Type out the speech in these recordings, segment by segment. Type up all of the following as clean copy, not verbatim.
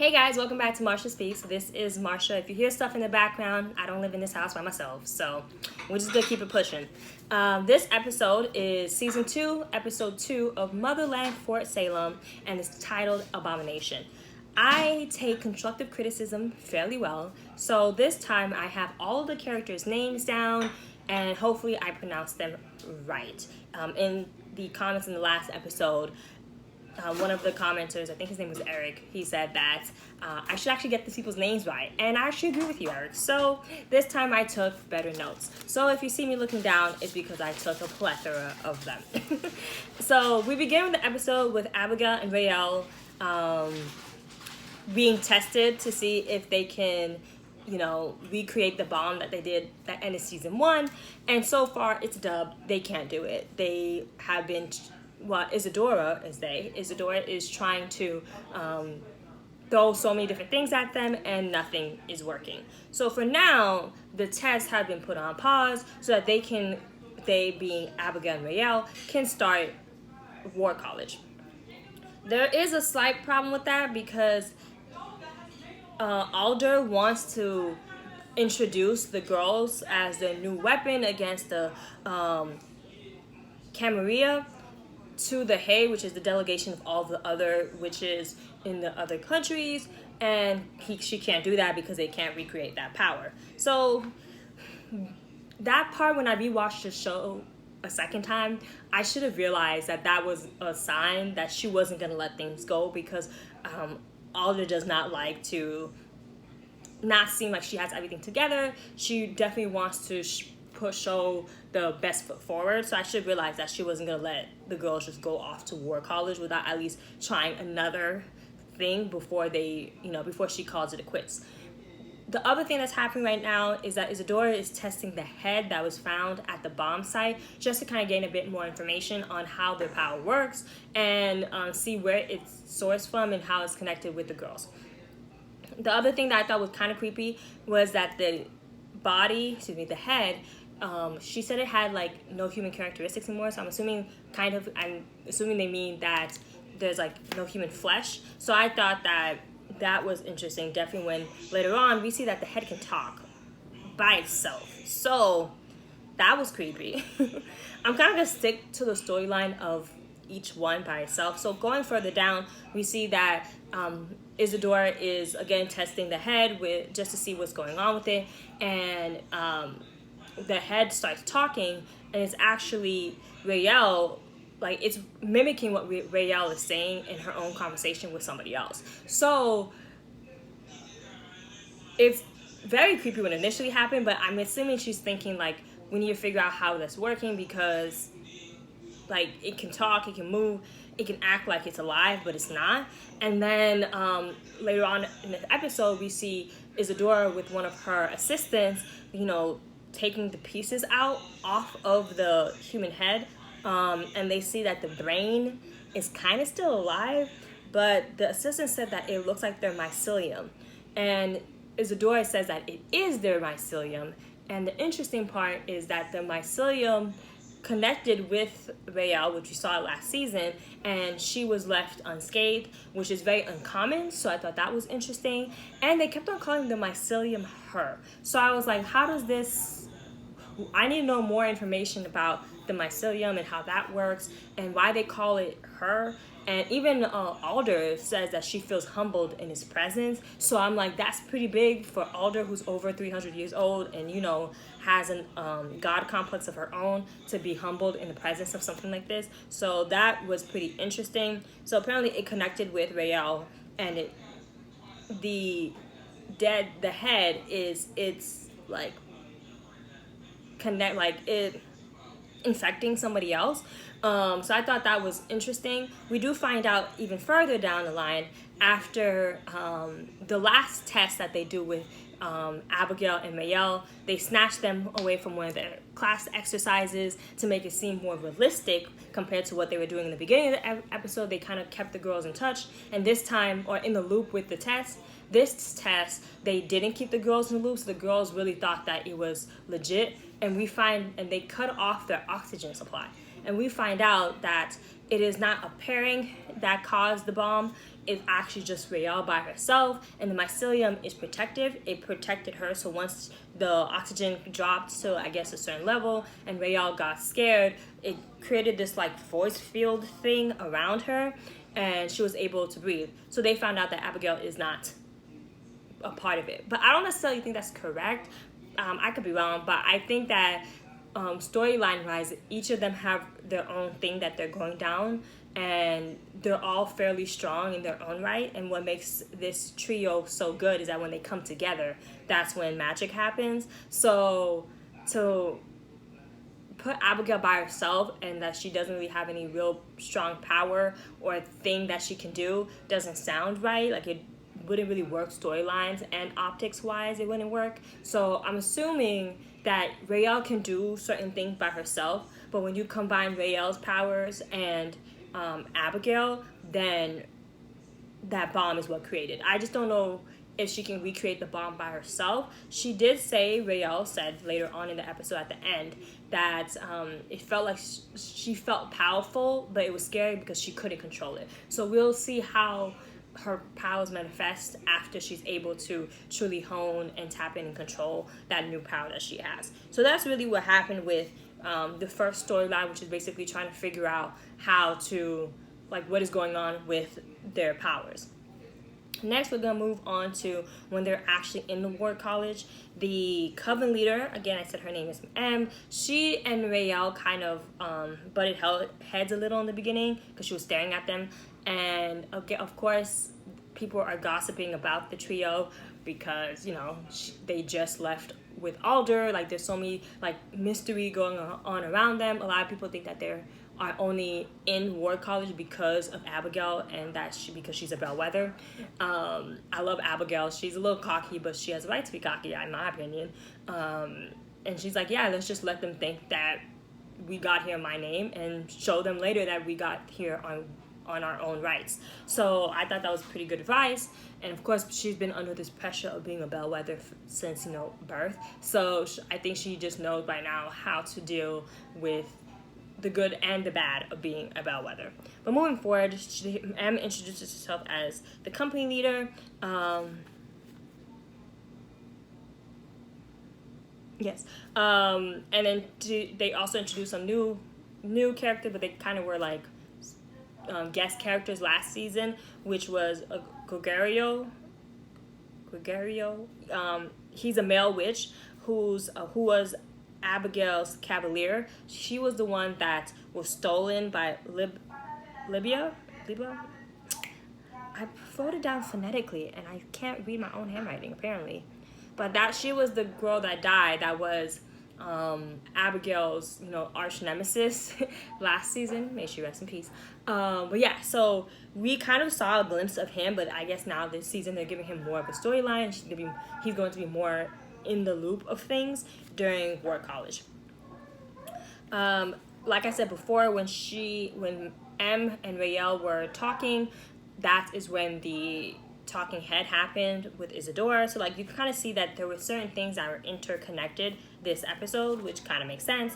Hey guys, welcome back to Alder Speech. This is Marsha. If you hear stuff in the background, I don't live in this house by myself, so we're just gonna keep it pushing. This episode is season 2, episode 2 of Motherland, Fort Salem, and it's titled Abomination. I take constructive criticism fairly well, so this time I have all of the characters' names down, and hopefully I pronounce them right. In the comments in the last episode, one of the commenters, I think his name was Eric, he said that I should actually get these people's names right. And I actually agree with you, Eric. So this time I took better notes. So if you see me looking down, it's because I took a plethora of them. So we begin with the episode with Abigail and Rael being tested to see if they can, recreate the bomb that they did that ended season 1. And so far, it's dubbed. They can't do it. They have been... Isadora is trying to throw so many different things at them and nothing is working. So for now, the tests have been put on pause so that they being Abigail and Rael, can start War College. There is a slight problem with that because Alder wants to introduce the girls as the new weapon against the Camarilla to the Hay, which is the delegation of all the other witches in the other countries, and she can't do that because they can't recreate that power. So that part, when I rewatched the show a second time, I should have realized that was a sign that she wasn't going to let things go, because Alder does not like to not seem like she has everything together. She definitely wants to show the best foot forward. So I should realize that she wasn't going to let the girls just go off to War College without at least trying another thing before she calls it a quits. The other thing that's happening right now is that Isadora is testing the head that was found at the bomb site just to kind of gain a bit more information on how their power works and see where it's sourced from and how it's connected with the girls. The other thing that I thought was kind of creepy was that the head, she said it had like no human characteristics anymore, so I'm assuming they mean that there's like no human flesh. So I thought that was interesting, definitely, when later on we see that the head can talk by itself. So that was creepy. I'm kind of gonna stick to the storyline of each one by itself. So going further down, we see that Isadora is again testing the head just to see what's going on with it, and the head starts talking, and it's actually Rael, like it's mimicking what Rael is saying in her own conversation with somebody else. So it's very creepy when it initially happened, but I'm assuming she's thinking like we need to figure out how that's working, because like it can talk, it can move, it can act like it's alive, but it's not. And then later on in the episode, we see Isadora with one of her assistants, taking the pieces off of the human head, and they see that the brain is kind of still alive, but the assistant said that it looks like their mycelium, and Isadora says that it is their mycelium. And the interesting part is that the mycelium connected with Rael, which we saw last season, and she was left unscathed, which is very uncommon, so I thought that was interesting. And they kept on calling the mycelium her. So I was like, how does this... I need to know more information about the mycelium and how that works and why they call it her. And even Alder says that she feels humbled in his presence. So I'm like, that's pretty big for Alder, who's over 300 years old and, has a God complex of her own, to be humbled in the presence of something like this. So that was pretty interesting. So apparently it connected with Rael, and the head it's like it infecting somebody else. So I thought that was interesting. We do find out even further down the line, after the last test that they do with Abigail and Rael, they snatch them away from one of their class exercises to make it seem more realistic compared to what they were doing in the beginning of the episode. They kind of kept the girls in touch, and this time, or in the loop with the test, this test, they didn't keep the girls in the loop, so the girls really thought that it was legit, and they cut off their oxygen supply. And we find out that it is not a pairing that caused the bomb. is actually just Raelle by herself, and the mycelium is protective. It protected her, so once the oxygen dropped to, I guess, a certain level, and Raelle got scared, it created this like force field thing around her, and she was able to breathe. So they found out that Abigail is not a part of it. But I don't necessarily think that's correct. I could be wrong, but I think that storyline wise, each of them have their own thing that they're going down, and they're all fairly strong in their own right. And what makes this trio so good is that when they come together, that's when magic happens. So to put Abigail by herself and that she doesn't really have any real strong power or thing that she can do doesn't sound right. Like, it wouldn't really work storylines and optics wise. It wouldn't work. So I'm assuming that Raelle can do certain things by herself, but when you combine Raelle's powers and Abigail, then that bomb is what created. I just don't know if she can recreate the bomb by herself. She did say, Raelle said later on in the episode at the end, that it felt like she felt powerful, but it was scary because she couldn't control it. So we'll see how her powers manifest after she's able to truly hone and tap in and control that new power that she has. So that's really what happened with the first storyline, which is basically trying to figure out how to, like, what is going on with their powers. Next, we're going to move on to when they're actually in the War College. The Coven leader, again, I said her name is M. She and Raelle kind of butted heads a little in the beginning because she was staring at them. And, okay, of course, people are gossiping about the trio because, you know, they just left with Alder. Like, there's so many, like, mystery going on around them. A lot of people think that they're are only in War College because of Abigail, and that's because she's a bellwether. I love Abigail. She's a little cocky, but she has a right to be cocky, in my opinion. And she's like, yeah, let's just let them think that we got here in my name and show them later that we got here on our own rights. So I thought that was pretty good advice. And of course, she's been under this pressure of being a bellwether since, birth. So I think she just knows by now how to deal with the good and the bad of being a bellwether. But moving forward, M introduces herself as the company leader. Yes. And then they also introduced some new characters, but they kind of were like guest characters last season, which was Gregorio. He's a male witch who was Abigail's cavalier. She was the one that was stolen by Libya. I wrote it down phonetically and I can't read my own handwriting apparently. But that she was the girl that died, that was Abigail's, arch nemesis last season. May she rest in peace. But yeah, so we kind of saw a glimpse of him, but I guess now this season they're giving him more of a storyline. He's going to be more in the loop of things during War College. Like I said before, when M and Raelle were talking, that is when the talking head happened with Isadora. So like you can kind of see that there were certain things that were interconnected this episode, which kind of makes sense.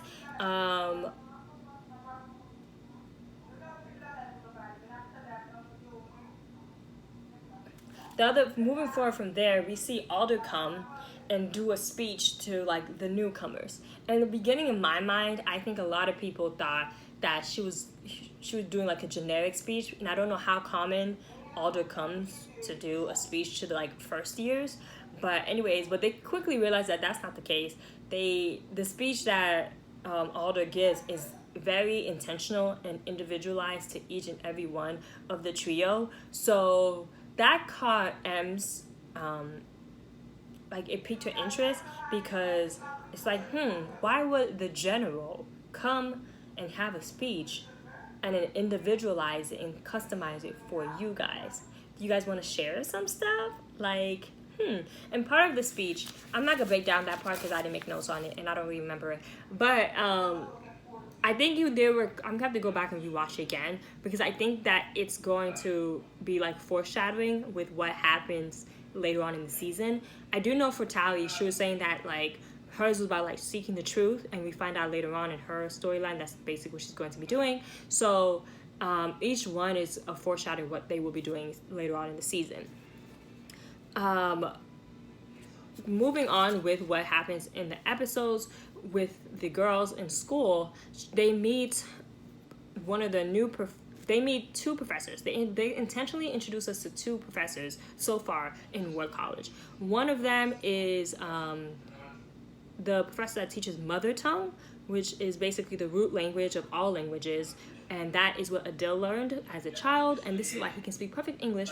Moving forward from there, we see Alder come and do a speech to like the newcomers. And in the beginning, in my mind, I think a lot of people thought that she was doing like a generic speech, and I don't know how common Alder comes to do a speech to the like first years. But anyways, but they quickly realized that that's not the case. The speech that Alder gives is very intentional and individualized to each and every one of the trio. So that caught M's it piqued her interest, because it's like, why would the general come and have a speech and then individualize it and customize it for you guys? Do you guys want to share some stuff? And part of the speech, I'm not gonna break down that part because I didn't make notes on it and I don't really remember it. But I think I'm gonna have to go back and rewatch it again, because I think that it's going to be like foreshadowing with what happens later on in the season. I do know for Tally, she was saying that like hers was about like seeking the truth, and we find out later on in her storyline that's basically what she's going to be doing. So Each one is a foreshadowing what they will be doing later on in the season. Moving on with what happens in the episodes with the girls in school, they meet they meet two professors. They intentionally introduce us to two professors so far in Ward College. One of them is the professor that teaches mother tongue, which is basically the root language of all languages, and that is what Adil learned as a child, and this is why he can speak perfect English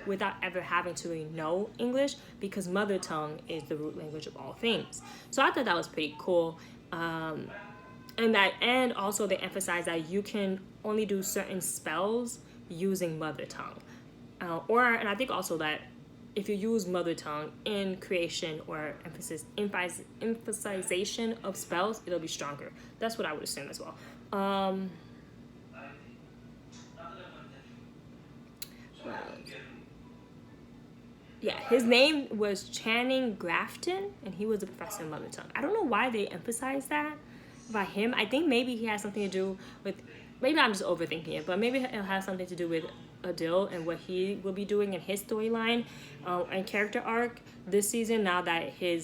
without ever having to really know English, because mother tongue is the root language of all things. So I thought that was pretty cool. And also they emphasize that you can only do certain spells using mother tongue. And I think also that if you use mother tongue in creation or emphasization of spells, it'll be stronger. That's what I would assume as well. Yeah, his name was Channing Grafton, and he was a professor in mother tongue. I don't know why they emphasize that by him. I think maybe he has something to do with, maybe I'm just overthinking it, but maybe it'll have something to do with Adil and what he will be doing in his storyline and character arc this season, now that he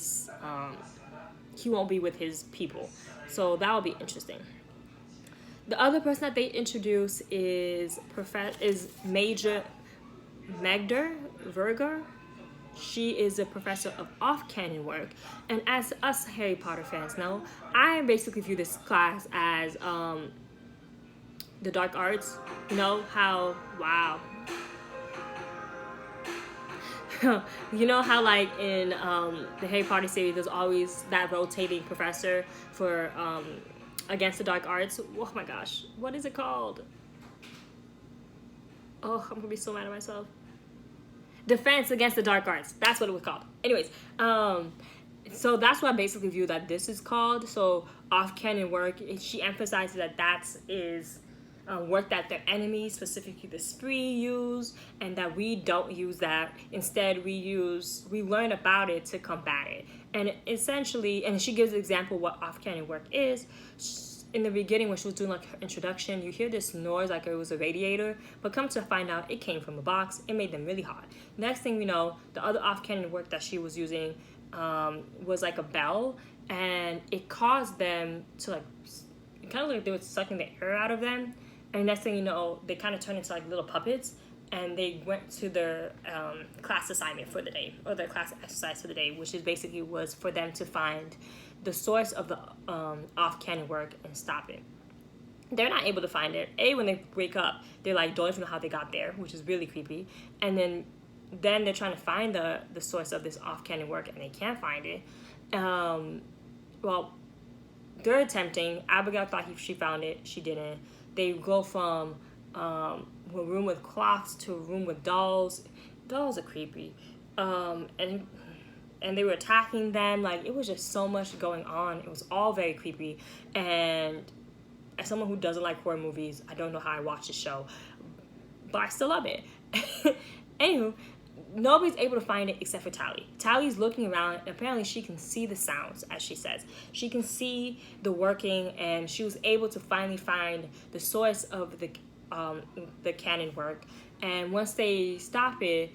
won't be with his people. So that will be interesting. The other person that they introduce is Major Magda Verger. She is a professor of off-canon work, and as us Harry Potter fans know, I basically view this class as the dark arts. You know how, wow. You know how like in the Harry Potter series, there's always that rotating professor for against the dark arts. Oh my gosh, what is it called? Oh, I'm gonna be so mad at myself. Defense Against the Dark Arts. That's what it was called. Anyways, so that's what I basically view that this is called. So off-canon work, she emphasizes that is work that their enemies, specifically the Spree, use, and that we don't use that. Instead, we learn about it to combat it. And essentially, and she gives an example what off-canon work is. In the beginning, when she was doing like her introduction, you hear this noise like it was a radiator, but come to find out it came from a box. It made them really hot. Next thing we know, the other off-canon work that she was using was like a bell, and it caused them to like, kind of like they were sucking the air out of them. And next thing you know, they kind of turned into like little puppets, and they went to their class assignment for the day, or their class exercise for the day, which is basically was for them to find the source of the off-canon work and stop it. They're not able to find it. When they wake up, they're like, don't even know how they got there, which is really creepy. And then they're trying to find the source of this off-canon work, and they can't find it. Well, they're attempting. Abigail thought she found it. She didn't. They go from a room with clocks to a room with dolls. Dolls are creepy. And they were attacking them. Like, it was just so much going on. It was all very creepy. And as someone who doesn't like horror movies, I don't know how I watch the show, but I still love it. Anywho, nobody's able to find it except for Tally. Tally's looking around, and apparently she can see the sounds, as she says. She can see the working, and she was able to finally find the source of the canon work. And once they stop it,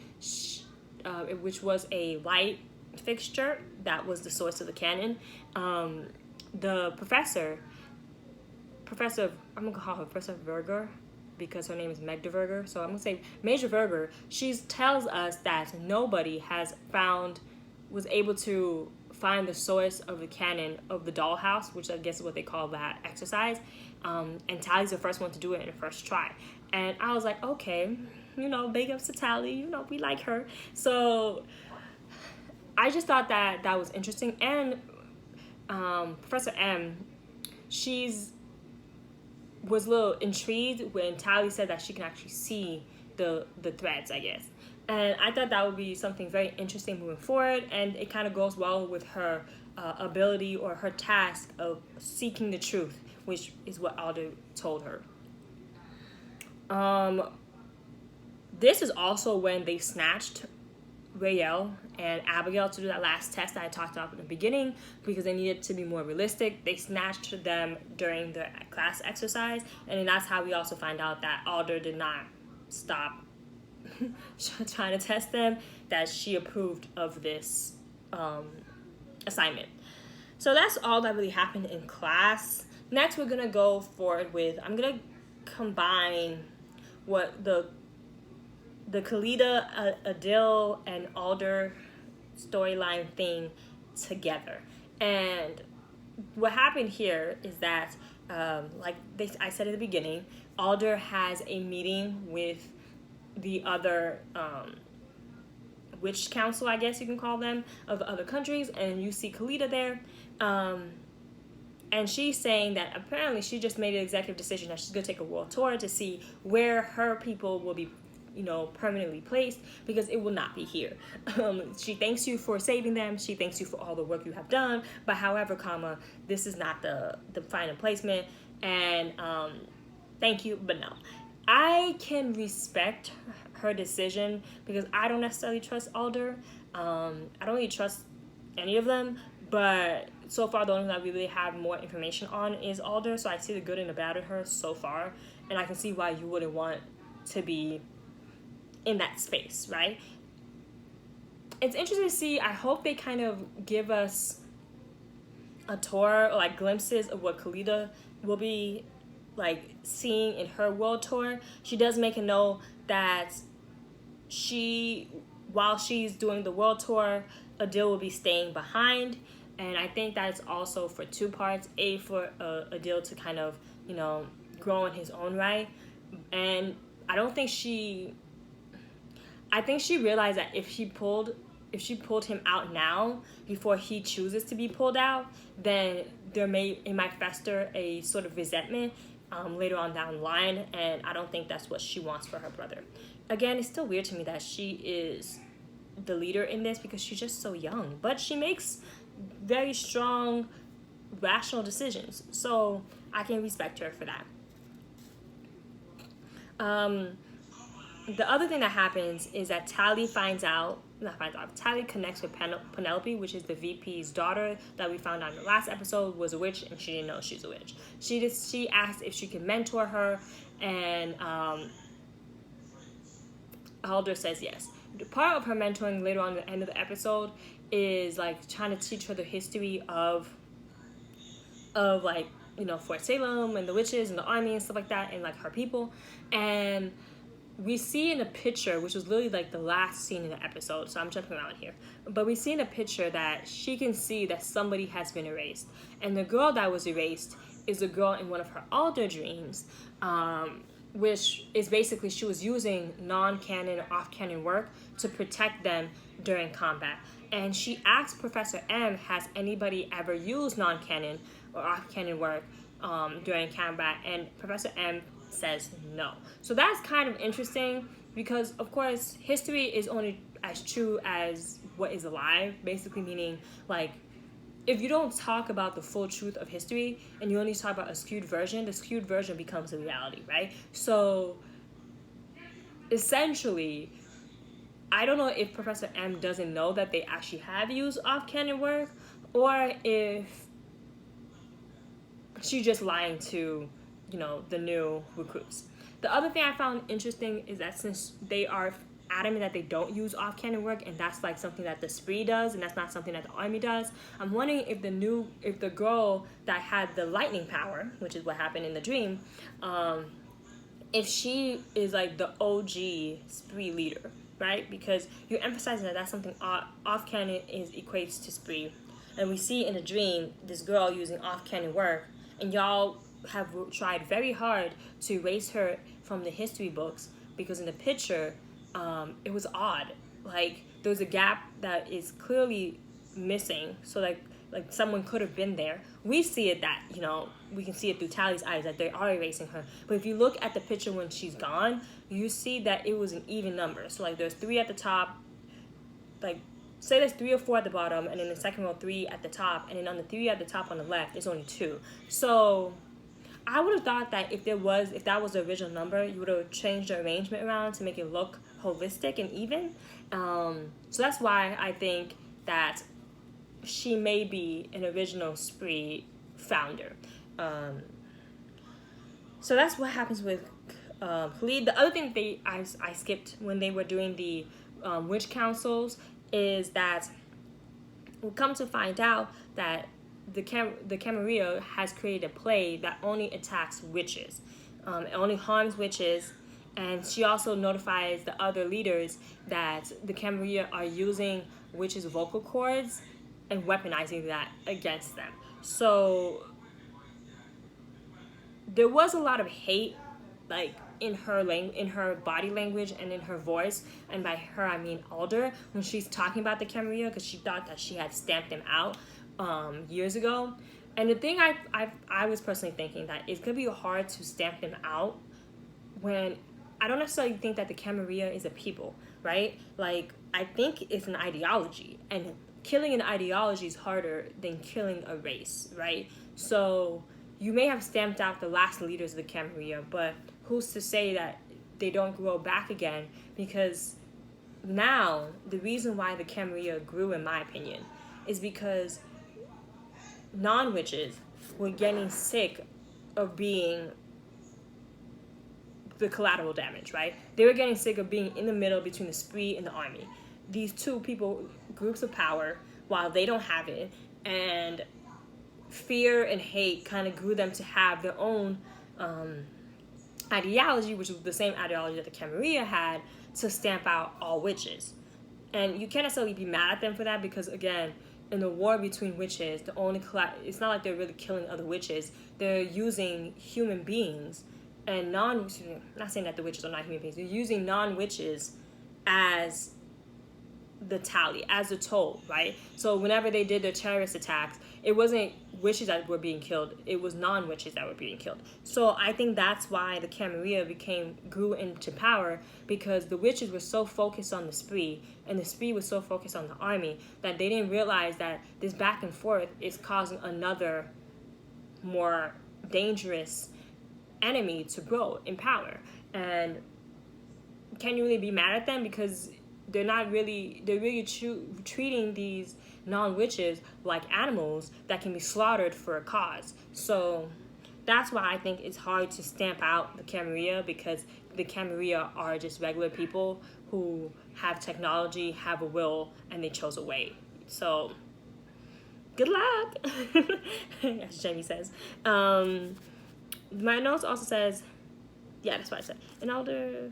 which was a light fixture that was the source of the canon, the professor, I'm gonna call her Professor Verger because her name is Magda Verger, so I'm gonna say Major Verger. She tells us that nobody was able to find the source of the canon of the dollhouse, which I guess is what they call that exercise, and Tally's the first one to do it in the first try. And I was like, okay, big ups to Tally, we like her. So I just thought that was interesting. And Professor M, was a little intrigued when Tally said that she can actually see the threads, I guess. And I thought that would be something very interesting moving forward, and it kind of goes well with her ability or her task of seeking the truth, which is what Alder told her. This is also when they snatched Rael and Abigail to do that last test that I talked about in the beginning because they needed to be more realistic. They snatched them during the class exercise, and then that's how we also find out that Alder did not stop trying to test them, that she approved of this assignment. So that's all that really happened in class. Next, we're gonna go forward with, I'm gonna combine what the Kalida, Adil, and Alder storyline thing together. And what happened here is that, I said at the beginning, Alder has a meeting with the other witch council, I guess you can call them, of the other countries, and you see Kalida there. And she's saying that apparently she just made an executive decision that she's going to take a world tour to see where her people will be, permanently placed, because it will not be here. She thanks you for saving them. She thanks you for all the work you have done. But however, this is not the final placement. And thank you, but no. I can respect her decision because I don't necessarily trust Alder. I don't really trust any of them. But so far, the only one that we really have more information on is Alder. So I see the good and the bad in her so far. And I can see why you wouldn't want to be in that space, right? It's interesting to see. I hope they kind of give us a tour or like glimpses of what Kalida will be like seeing in her world tour. She does make a note that while she's doing the world tour, Adil will be staying behind. And I think that's also for two parts. A, for Adil to kind of, grow in his own right. And I think she realized that if she pulled him out now before he chooses to be pulled out, then it might fester a sort of resentment later on down the line, and I don't think that's what she wants for her brother. Again, it's still weird to me that she is the leader in this because she's just so young, but she makes very strong, rational decisions, so I can respect her for that. The other thing that happens is that Tally Tally connects with Penelope, which is the VP's daughter that we found out in the last episode was a witch, and she didn't know she's a witch. She asked if she could mentor her, and Alder says yes. Part of her mentoring later on at the end of the episode is like trying to teach her the history of Fort Salem and the witches and the army and stuff like that, and like her people. And we see in a picture, which was literally like the last scene in the episode, so I'm jumping around here, but we see in a picture that she can see that somebody has been erased, and the girl that was erased is a girl in one of her Alder dreams, which is basically she was using non-canon or off-canon work to protect them during combat. And she asked Professor M, has anybody ever used non-canon or off-canon work during combat? And Professor M says no. So that's kind of interesting because, of course, history is only as true as what is alive, basically meaning, like, if you don't talk about the full truth of history and you only talk about a skewed version, the skewed version becomes a reality, right? So essentially, I don't know if Professor M doesn't know that they actually have used off-canon work, or if she's just lying to, the new recruits. The other thing I found interesting is that since they are adamant that they don't use off-canon work, and that's like something that the Spree does, and that's not something that the army does, I'm wondering if the girl that had the lightning power, which is what happened in the dream, if she is like the OG Spree leader, right? Because you're emphasizing that that's something off-canon equates to Spree. And we see in a dream this girl using off-canon work, and y'all have tried very hard to erase her from the history books because in the picture, it was odd. Like, there's a gap that is clearly missing. So like someone could have been there. We see it that, we can see it through Tally's eyes that they are erasing her. But if you look at the picture when she's gone, you see that it was an even number. So like there's 3 at the top, like say there's 3 or 4 at the bottom, and then the second row 3 at the top, and then on the 3 at the top on the left, there's only 2. So I would have thought that if that was the original number, you would have changed the arrangement around to make it look holistic and even. So that's why I think that she may be an original spree founder. So that's what happens with Khalid. The other thing I skipped when they were doing the witch councils is that we come to find out that the Camarilla has created a plague that only attacks witches. It only harms witches, and she also notifies the other leaders that the Camarilla are using witches' vocal cords and weaponizing that against them. So there was a lot of hate, like in her body language and in her voice, and by her I mean Alder, when she's talking about the Camarilla, because she thought that she had stamped them out years ago. And the thing I was personally thinking that it's gonna be hard to stamp them out when I don't necessarily think that the Camarilla is a people, right? Like, I think it's an ideology, and killing an ideology is harder than killing a race, right? So you may have stamped out the last leaders of the Camarilla, but who's to say that they don't grow back again? Because now the reason why the Camarilla grew, in my opinion, is because non-witches were getting sick of being the collateral damage, right? They were getting sick of being in the middle between the spree and the army. These two groups of power, while they don't have it, and fear and hate kind of grew them to have their own ideology, which was the same ideology that the Camarilla had, to stamp out all witches. And you can't necessarily be mad at them for that, because again, in the war between witches, it's not like they're really killing other witches. They're using human beings and not saying that the witches are not human beings. They're using non-witches as the tally, as a toll, right? So whenever they did their terrorist attacks, it wasn't witches that were being killed, it was non-witches that were being killed. So I think that's why the Camarilla grew into power, because the witches were so focused on the spree, and the spree was so focused on the army, that they didn't realize that this back and forth is causing another more dangerous enemy to grow in power. And can you really be mad at them? Because they're really treating these non-witches like animals that can be slaughtered for a cause. So that's why I think it's hard to stamp out the Camarilla, because the Camarilla are just regular people who have technology, have a will, and they chose a way. So good luck, as Jamie says. My notes also says, yeah, that's what I said. An Alder.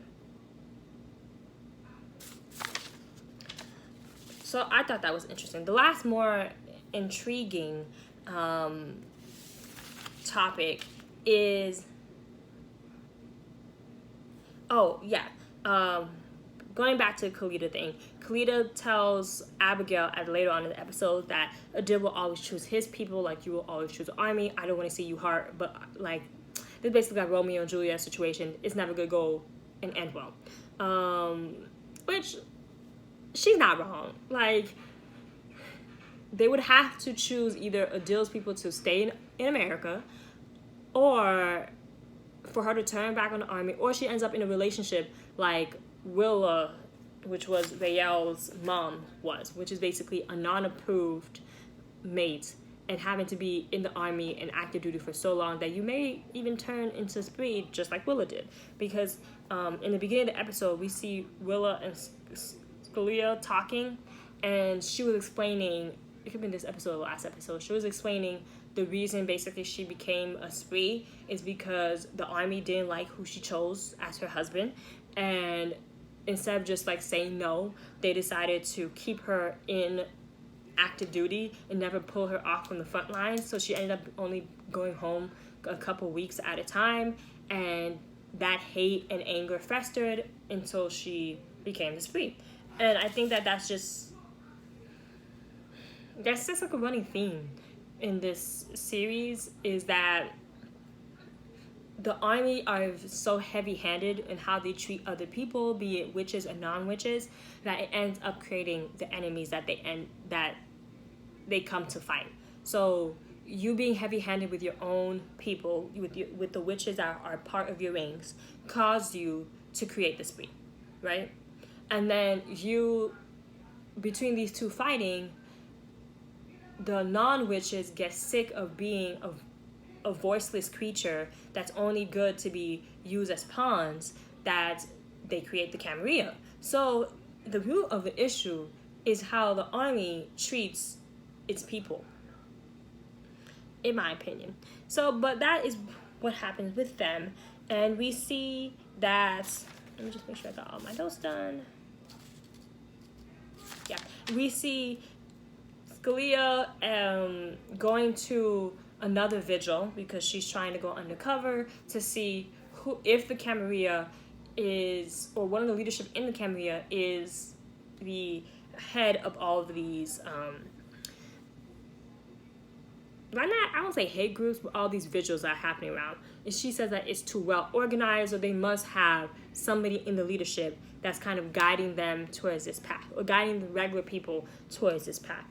So I thought that was interesting. The last more intriguing topic is, going back to the Khalida thing. Khalida tells Abigail later on in the episode that Adil will always choose his people, like you will always choose the army. I don't want to see you hurt, but like, this is basically like Romeo and Juliet situation. It's never gonna go and end well. Which, she's not wrong. Like, they would have to choose either Adil's people to stay in America, or for her to turn back on the army, or she ends up in a relationship like Willa, which was Rael's mom was, which is basically a non-approved mate, and having to be in the army and active duty for so long that you may even turn into spree, just like Willa did. Because in the beginning of the episode, we see Willa and Scalia talking, and she was explaining, it could have been this episode or last episode, she was explaining the reason basically she became a spree is because the army didn't like who she chose as her husband, and instead of just like saying no, they decided to keep her in active duty and never pull her off from the front lines. So she ended up only going home a couple weeks at a time, and that hate and anger festered until she became the spree. And I think that that's just like a running theme in this series, is that the army are so heavy-handed in how they treat other people, be it witches or non-witches, that it ends up creating the enemies that they come to fight. So you being heavy-handed with your own people, with the witches that are part of your ranks, caused you to create the spree, right? And then between these two fighting, the non-witches get sick of being a voiceless creature that's only good to be used as pawns, that they create the Camarilla. So the root of the issue is how the army treats its people, in my opinion. So, but that is what happens with them. And we see that, let me just make sure I got all my notes done. Yeah, we see Scalia going to another vigil because she's trying to go undercover to see if the Camarilla is, or one of the leadership in the Camarilla is the head of all of these I don't say hate groups, but all these vigils that are happening around. And she says that it's too well organized, or they must have somebody in the leadership that's kind of guiding them towards this path, or guiding the regular people towards this path.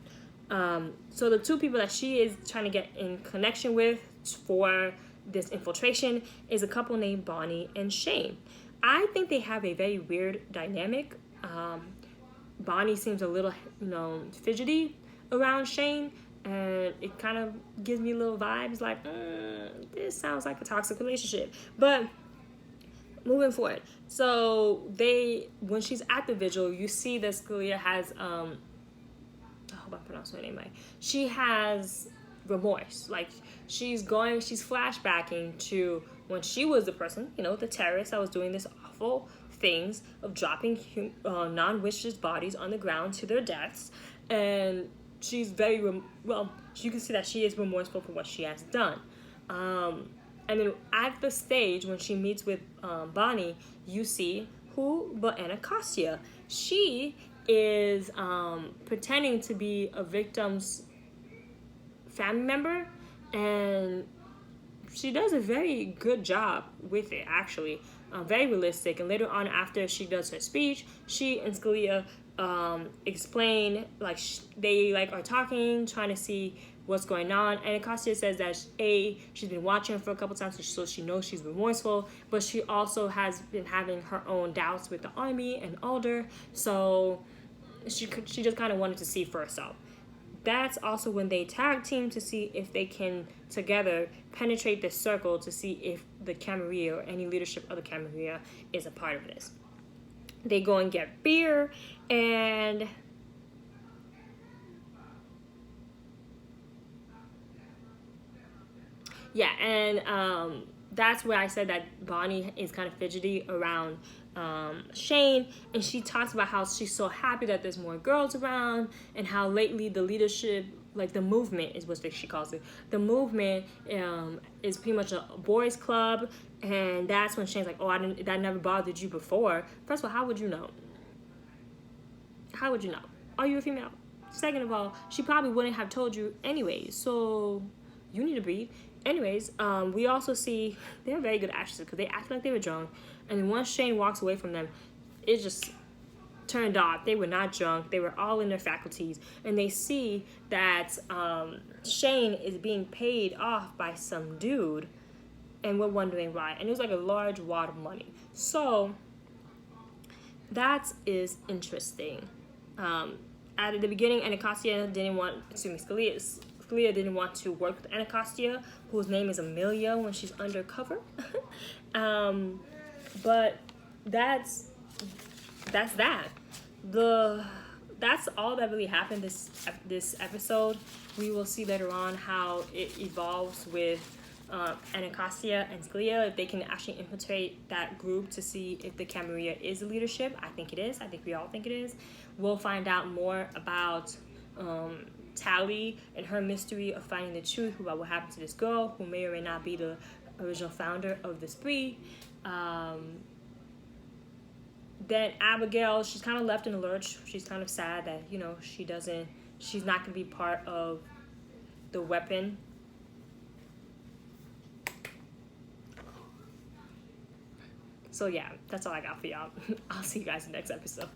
So the two people that she is trying to get in connection with for this infiltration is a couple named Bonnie and Shane. I think they have a very weird dynamic. Bonnie seems a little, fidgety around Shane, and it kind of gives me little vibes like, this sounds like a toxic relationship. But moving forward, so when she's at the vigil, you see that Scalia has, I hope I pronounced her name right. She has remorse. Like, she's flashbacking to when she was the person, the terrorist that was doing this awful things of dropping non-witches' bodies on the ground to their deaths. And she's you can see that she is remorseful for what she has done. And then at the stage when she meets with Bonnie, you see who but Anacostia. She is pretending to be a victim's family member, and she does a very good job with it, actually. Very realistic. And later on, after she does her speech, she and Scalia explain, they are talking, trying to see what's going on. And Anacostia says that she's been watching her for a couple times, so she knows she's remorseful, but she also has been having her own doubts with the army and Alder, so she just kind of wanted to see for herself. That's also when they tag team to see if they can together penetrate this circle to see if the Camarilla or any leadership of the Camarilla is a part of this. They go and get beer, and that's where I said that Bonnie is kind of fidgety around Shane, and she talks about how she's so happy that there's more girls around, and how lately the leadership, the movement is what she calls it. The movement is pretty much a boys' club, and that's when Shane's like, "Oh, that never bothered you before." First of all, how would you know? How would you know? Are you a female? Second of all, she probably wouldn't have told you anyways. So you need to breathe. Anyways, we also see they're very good actresses because they act like they were drunk, and then once Shane walks away from them, it just turned off. They were not drunk. They were all in their faculties, and they see that Shane is being paid off by some dude, and we're wondering why. And it was like a large wad of money. So that is interesting. At the beginning, Anacostia Scalia didn't want to work with Anacostia, whose name is Amelia when she's undercover. But that's that. That's all that really happened this episode. We will see later on how it evolves with Anacostia and Scalia, if they can actually infiltrate that group to see if the Camarilla is the leadership. I think it is. I think we all think it is. We'll find out more about Tally and her mystery of finding the truth about what happened to this girl, who may or may not be the original founder of the spree. Then Abigail, she's kind of left in a lurch. She's kind of sad that, she's not going to be part of the weapon. So yeah, that's all I got for y'all. I'll see you guys in the next episode.